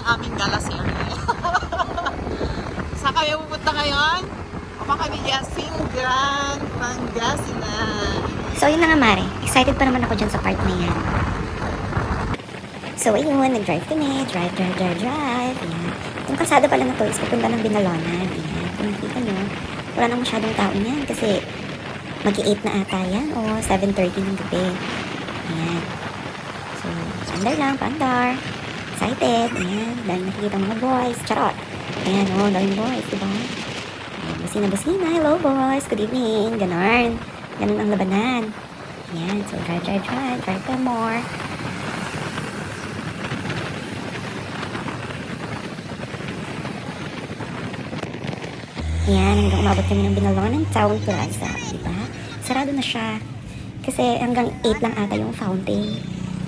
aming galasiri. Saan kayo pupunta ngayon? Kami Yasingan, Pangasinan. So yun na nga Mare, excited pa naman ako dyan sa part na yan. So ayun, nag-drive kami, drive. Ayan. Yung kalsada pala na to is papunta ng Binalonan. Ayan, kung nakita nyo, wala nang masyadong tao niyan kasi mag-8 na ata yan o 7:30 ng gabi. Ayan. So, sandal lang, pandar. Excited. Ayan, dahil nakikita mga boys. Charot. Ayan, daming boys, diba? Busina. Hello boys, good evening. Ganon ang labanan. Ayan, so drive for more. Ayan, hanggang umabot kami ng Binalonan Town Plaza, diba? Sarado na siya. Kasi hanggang 8 lang ata yung fountain.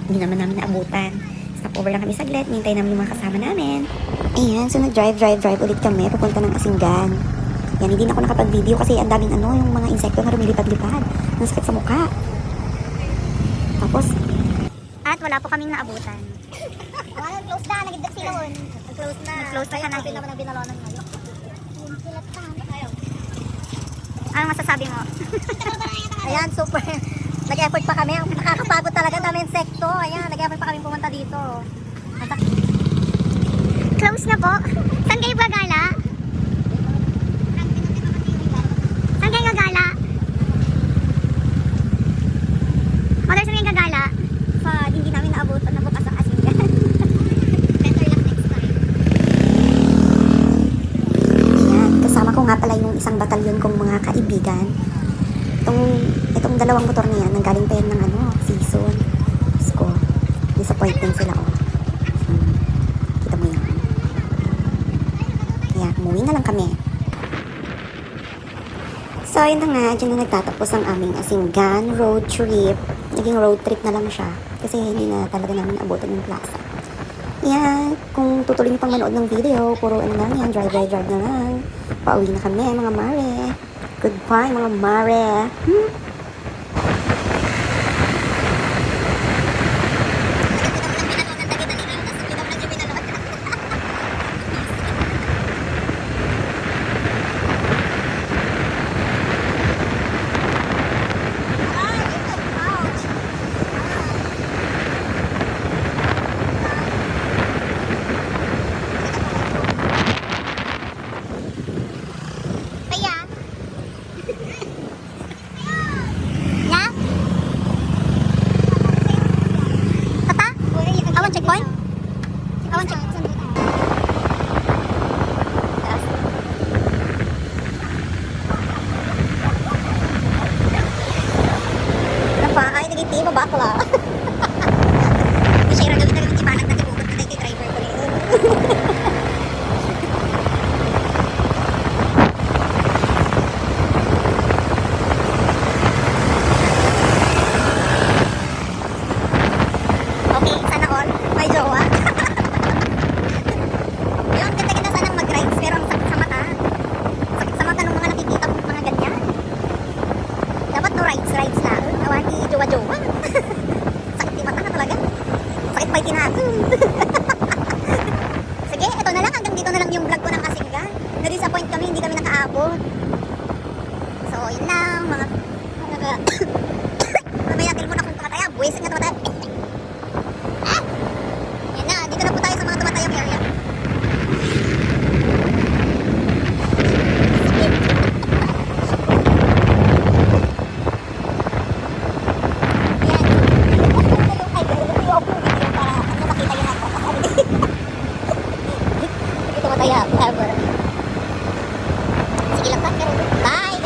Hindi naman namin naabutan. Stopover lang kami saglit, mintay namin yung mga kasama namin. Ayan, so nag-drive ulit kami, papunta ng Asinggan. Yan, hindi na ako nakapag-video kasi ang daming yung mga insekto na lumilipad-lipad. Ang sakit sa mukha. Tapos, at wala po kaming naabutan. Close na, nag-idap sila hon. Close na. Close na Kaya naman ng Binalonan ngayon. Anong masasabi mo? Ayan, super. Nag-effort pa kami. Nakakapagod talaga, dami insekto. Ayan, nag-effort pa kami pumunta dito. Close na po. Saan kayo gagala? Saan kayo gagala? Mother, saan kayo gagala? Sa hindi namin naabutan na bukas ang Asinggan. Better luck next time. Ayan, kasama ko nga pala yung isang batalyon kong mga kaibigan. Itong dalawang motor niya, nanggaling pa yan ng season. Diyos ko, disappointing sila Kita mo yan. Kaya, umuwi na lang kami. So, yun na nga, dyan na nagtatapos ang aming Asinggan road trip. Naging road trip na lang siya. Kasi hindi na talaga namin abutan yung plaza. Yan, kung tutuloy niyo pang manood ng video, puro lang yan, drive na lang. Pauwi na kami, mga mare. Goodbye, mga mare. Checkpoint? Awan check. Napakain naging mo bakla. Share gawin na gawin ibanat natin bukod na kay driver ko rin. Okay, sana all. May jowa. Yung ganda-ganda sanang mag-rides pero ang sakit sa mata. Sakit sa mata ng mga nakikita mo mga ganyan. Dapat no rides lang. Awan di jowa-jowa. Sakit di mata na talaga. Sakit pa'y tinagong. Sige, ito na lang. Hanggang dito na lang yung vlog ko ng Asinggan. Na-disappoint kami, hindi kami nakaabot. So, yun lang. Mamaya natin muna kung tumataya. Buwisit na tumataya. Dito na po tayo sa mga tumatayang area. Tumataya forever. Sige lang pa, pero bye!